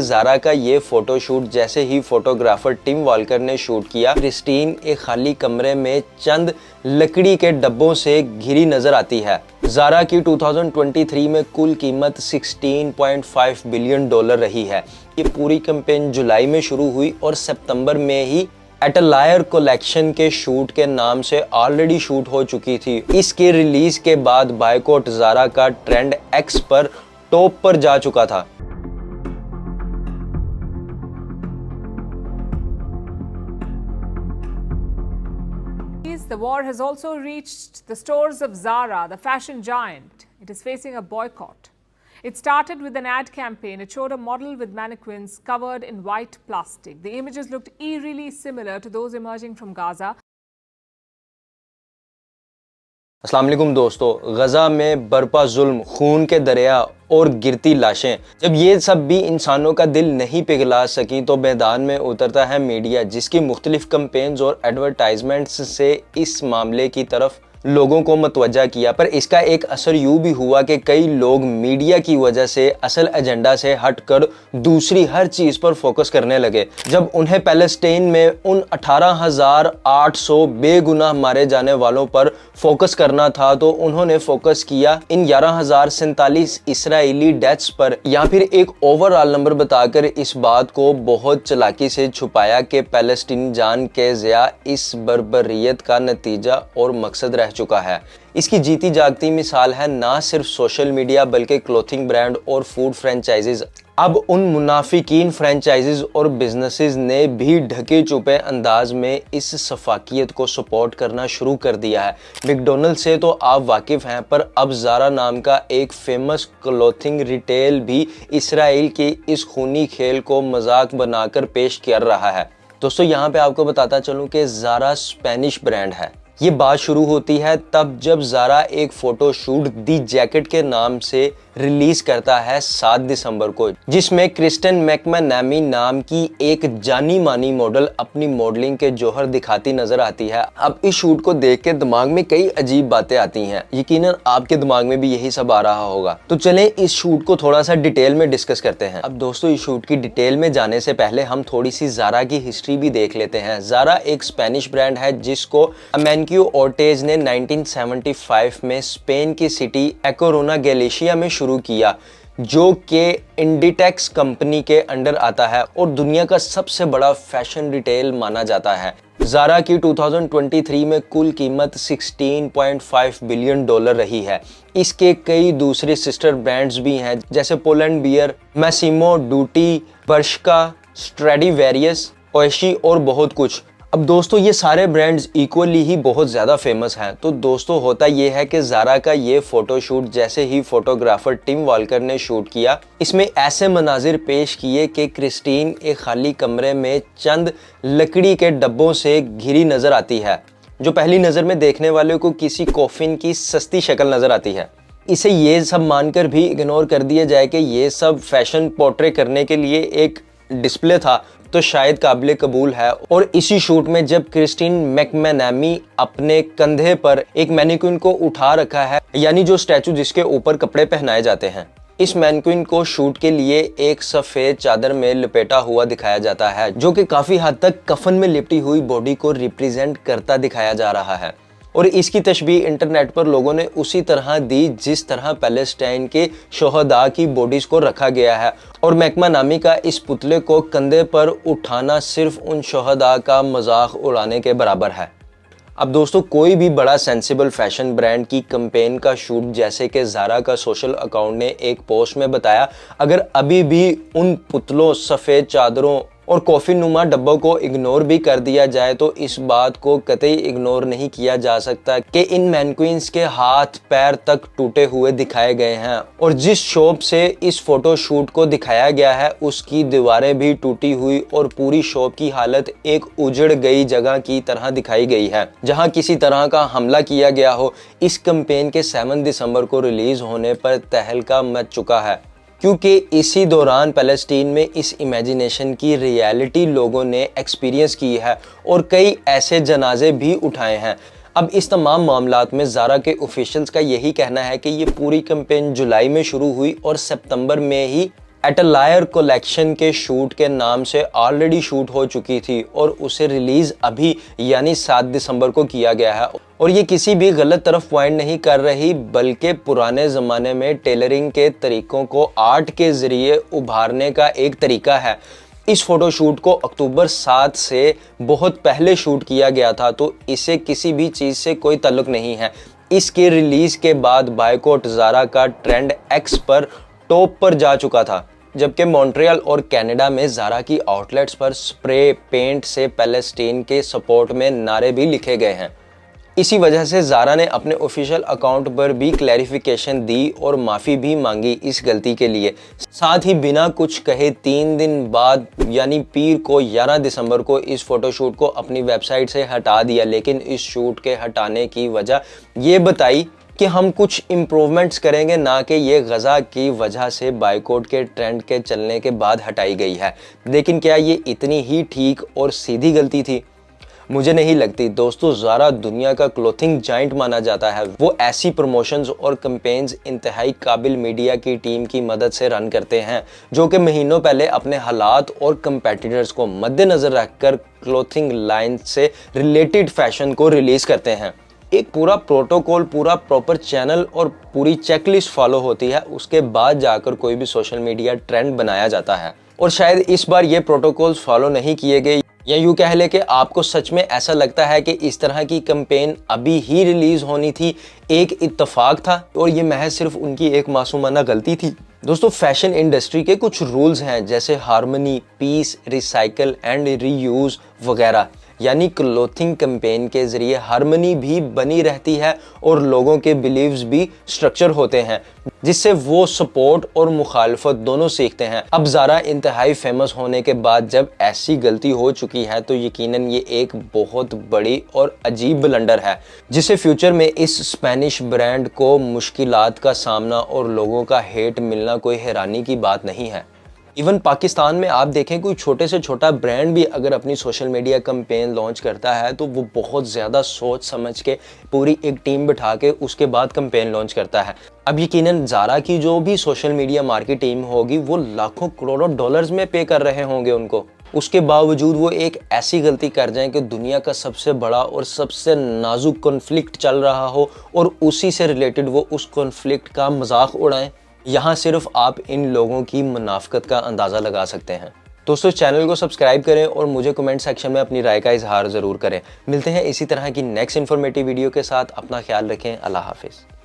ज़ारा का ये फोटोशूट जैसे ही फोटोग्राफर टिम वॉल्कर ने शूट किया, क्रिस्टीन एक खाली कमरे में चंद लकड़ी के डब्बों से घिरी नजर आती है। ज़ारा की 2023 में कुल कीमत $16.5 बिलियन रही है। ये पूरी कैंपेन जुलाई में शुरू हुई और सितंबर में ही एटलायर कलेक्शन के शूट के नाम से ऑलरेडी शूट हो चुकी थी। इसके रिलीज के बाद बायकॉट ज़ारा का ट्रेंड एक्स पर टॉप पर जा चुका था। The war has also reached the stores of Zara, the fashion giant. It is facing a boycott. It started with an ad campaign. It showed a model with mannequins covered in white plastic. The images looked eerily similar to those emerging from Gaza. अस्सलाम वालेकुम दोस्तों, गजा में बरपा जुल्म, खून के दरिया और गिरती लाशें, जब ये सब भी इंसानों का दिल नहीं पिघला सकी तो मैदान में उतरता है मीडिया, जिसकी मुख्तलिफ कैंपेन्स और एडवर्टाइजमेंट्स से इस मामले की तरफ लोगों को मतवज्जा किया। पर इसका एक असर यूं भी हुआ कि कई लोग मीडिया की वजह से असल एजेंडा से हटकर दूसरी हर चीज पर फोकस करने लगे। जब उन्हें पैलेस्टीन में उन 18,800 बेगुनाह मारे जाने वालों पर फोकस करना था तो उन्होंने फोकस किया इन 11,047 इसराइली डेथ्स पर, या फिर एक ओवरऑल नंबर बताकर इस बात को बहुत चालाकी से छुपाया कि पैलेस्टीन जान के ज़िया इस बर्बरियत का नतीजा और मकसद रह चुका है। इसकी जीती जागती मिसाल है ना सिर्फ सोशल मीडिया बल्कि क्लोथिंग ब्रांड और फूड फ्रेंचाइजीज। अब उन मुनाफिकीन फ्रेंचाइजीज और बिजनेसेस ने भी ढके छुपे अंदाज में इस सफाकियत को सपोर्ट करना शुरू कर दिया है। मैकडॉनल्ड्स से तो आप वाकिफ हैं, पर अब ज़ारा नाम का एक फेमस क्लोथिंग रिटेल भी इसराइल के इस खूनी खेल को मजाक बनाकर पेश कर रहा है। दोस्तों, यहाँ पे आपको बताता चलूँ कि ज़ारा स्पेनिश ब्रांड है। ये बात शुरू होती है तब जब ज़ारा एक फोटो शूट दी जैकेट के नाम से रिलीज करता है 7 दिसंबर को, जिसमें क्रिस्टन मैकमनामी नाम की एक जानी मानी मॉडल अपनी मॉडलिंग के जौहर दिखाती नजर आती है। अब इस शूट को देख के दिमाग में कई अजीब बातें आती हैं, यकीनन आपके दिमाग में भी यही सब आ रहा होगा। तो चलें इस शूट को थोड़ा सा डिटेल में डिस्कस करते हैं। अब दोस्तों, इस शूट की डिटेल में जाने से पहले हम थोड़ी सी ज़ारा की हिस्ट्री भी देख लेते हैं। ज़ारा एक स्पेनिश ब्रांड है जिसको अमेनक्यू ओर्टेज ने 1975 में स्पेन की सिटी एकोरोना गैलिशिया में शुरू किया, जो कि इंडिटेक्स कंपनी के अंडर आता है और दुनिया का सबसे बड़ा फैशन रिटेल माना जाता है। ज़ारा की 2023 में कुल कीमत $16.5 बिलियन रही है। इसके कई दूसरे सिस्टर ब्रांड्स भी हैं, जैसे पोलैंड बियर, मैसिमो डूटी, बर्शका, स्ट्रेडिवेरियस, ओएशी और बहुत कुछ। अब दोस्तों, ये सारे ब्रांड्स इक्वली ही बहुत ज़्यादा फेमस हैं। तो दोस्तों, होता ये है कि ज़ारा का ये फोटोशूट जैसे ही फोटोग्राफर टिम वॉल्कर ने शूट किया, इसमें ऐसे मनाजिर पेश किए कि क्रिस्टीन एक खाली कमरे में चंद लकड़ी के डब्बों से घिरी नज़र आती है, जो पहली नज़र में देखने वाले को किसी कॉफिन की सस्ती शक्ल नज़र आती है। इसे ये सब मानकर भी इग्नोर कर दिया जाए कि ये सब फैशन पोर्ट्रे करने के लिए एक डिस्प्ले था तो शायद काबिल कबूल है। और इसी शूट में जब क्रिस्टीन मैकमनामी अपने कंधे पर एक मैनिक्विन को उठा रखा है, यानी जो स्टैचू जिसके ऊपर कपड़े पहनाए जाते हैं, इस मैनिक्विन को शूट के लिए एक सफेद चादर में लपेटा हुआ दिखाया जाता है, जो कि काफी हद तक कफन में लिपटी हुई बॉडी को रिप्रेजेंट करता दिखाया जा रहा है। और इसकी तशबीह इंटरनेट पर लोगों ने उसी तरह दी जिस तरह पैलेस्टाइन के शोहदा की बॉडीज को रखा गया है। और मैकमनामी का इस पुतले को कंधे पर उठाना सिर्फ उन शोहदा का मजाक उड़ाने के बराबर है। अब दोस्तों, कोई भी बड़ा सेंसिबल फैशन ब्रांड की कैंपेन का शूट जैसे कि ज़ारा का सोशल अकाउंट ने एक पोस्ट में बताया, अगर अभी भी उन पुतलों, सफ़ेद चादरों और कॉफी नुमा डब्बों को इग्नोर भी कर दिया जाए तो इस बात को कतई इग्नोर नहीं किया जा सकता कि इन मैनक्वींस के हाथ पैर तक टूटे हुए दिखाए गए हैं। और जिस शॉप से इस फोटो शूट को दिखाया गया है उसकी दीवारें भी टूटी हुई और पूरी शॉप की हालत एक उजड़ गई जगह की तरह दिखाई गई है, जहां किसी तरह का हमला किया गया हो। इस कैंपेन के 7 दिसंबर को रिलीज होने पर तहलका मच चुका है, क्योंकि इसी दौरान फ़लस्तीन में इस इमेजिनेशन की रियलिटी लोगों ने एक्सपीरियंस की है और कई ऐसे जनाजे भी उठाए हैं। अब इस तमाम मामलात में ज़ारा के ऑफिशियल्स का यही कहना है कि ये पूरी कैंपेन जुलाई में शुरू हुई और सितंबर में ही एटलायर कलेक्शन के शूट के नाम से ऑलरेडी शूट हो चुकी थी और उसे रिलीज अभी यानी 7 दिसंबर को किया गया है। और ये किसी भी गलत तरफ पॉइंट नहीं कर रही, बल्कि पुराने ज़माने में टेलरिंग के तरीकों को आर्ट के ज़रिए उभारने का एक तरीका है। इस फोटोशूट को अक्टूबर 7 से बहुत पहले शूट किया गया था, तो इसे किसी भी चीज़ से कोई ताल्लुक नहीं है। इसके रिलीज़ के बाद बायकॉट ज़ारा का ट्रेंड एक्स पर टॉप पर जा चुका था, जबकि मॉन्ट्रियल और कनाडा में ज़ारा की आउटलेट्स पर स्प्रे पेंट से पैलेस्टीन के सपोर्ट में नारे भी लिखे गए हैं। इसी वजह से ज़ारा ने अपने ऑफिशियल अकाउंट पर भी क्लैरिफिकेशन दी और माफ़ी भी मांगी इस गलती के लिए। साथ ही बिना कुछ कहे 3 दिन बाद यानी पीर को 11 दिसंबर को इस फोटोशूट को अपनी वेबसाइट से हटा दिया, लेकिन इस शूट के हटाने की वजह ये बताई कि हम कुछ इम्प्रूवमेंट्स करेंगे, ना कि ये गज़ा की वजह से बायकॉट के ट्रेंड के चलने के बाद हटाई गई है। लेकिन क्या ये इतनी ही ठीक और सीधी गलती थी? मुझे नहीं लगती दोस्तों। ज़ारा दुनिया का क्लोथिंग जाइंट माना जाता है। वो ऐसी प्रमोशंस और कैंपेन्स इंतहाई काबिल मीडिया की टीम की मदद से रन करते हैं, जो कि महीनों पहले अपने हालात और कंपेटिटर्स को मद्देनज़र रखकर क्लोथिंग लाइन से रिलेटेड फैशन को रिलीज़ करते हैं। एक पूरा प्रोटोकॉल, पूरा प्रॉपर चैनल और पूरी चेकलिस्ट फॉलो होती है, उसके बाद जाकर कोई भी सोशल मीडिया ट्रेंड बनाया जाता है। और शायद इस बार ये प्रोटोकॉल्स फॉलो नहीं किए गए, या यूँ कह ले कि आपको सच में ऐसा लगता है कि इस तरह की कैंपेन अभी ही रिलीज होनी थी, एक इत्तेफाक था और ये महज सिर्फ उनकी एक मासूमाना गलती थी। दोस्तों, फैशन इंडस्ट्री के कुछ रूल्स हैं, जैसे harmony, peace, recycle and reuse वगैरह। यानी क्लोथिंग कैंपेन के जरिए हार्मनी भी बनी रहती है और लोगों के बिलीव्स भी स्ट्रक्चर होते हैं, जिससे वो सपोर्ट और मुखालफत दोनों सीखते हैं। अब ज़ारा इंतहाई फेमस होने के बाद जब ऐसी गलती हो चुकी है, तो यकीनन ये एक बहुत बड़ी और अजीब ब्लंडर है, जिससे फ्यूचर में इस स्पेनिश ब्रांड को मुश्किलात का सामना और लोगों का हेट मिलना कोई हैरानी की बात नहीं है। इवन पाकिस्तान में आप देखें, कोई छोटे से छोटा ब्रांड भी अगर अपनी सोशल मीडिया कैंपेन लॉन्च करता है, तो वो बहुत ज़्यादा सोच समझ के पूरी एक टीम बिठा के उसके बाद कैंपेन लॉन्च करता है। अब यकीनन ज़ारा की जो भी सोशल मीडिया मार्केट टीम होगी, वो लाखों करोड़ों डॉलर्स में पे कर रहे होंगे उनको। उसके बावजूद वो एक ऐसी गलती कर जाएं कि दुनिया का सबसे बड़ा और सबसे नाजुक कॉन्फ्लिक्ट चल रहा हो और उसी से रिलेटेड वो उस कॉन्फ्लिक्ट का मजाक उड़ाएं। यहाँ सिर्फ आप इन लोगों की मुनाफकत का अंदाज़ा लगा सकते हैं। दोस्तों, चैनल को सब्सक्राइब करें और मुझे कमेंट सेक्शन में अपनी राय का इजहार ज़रूर करें। मिलते हैं इसी तरह की नेक्स्ट इन्फॉर्मेटिव वीडियो के साथ। अपना ख्याल रखें। अल्लाह हाफिज़।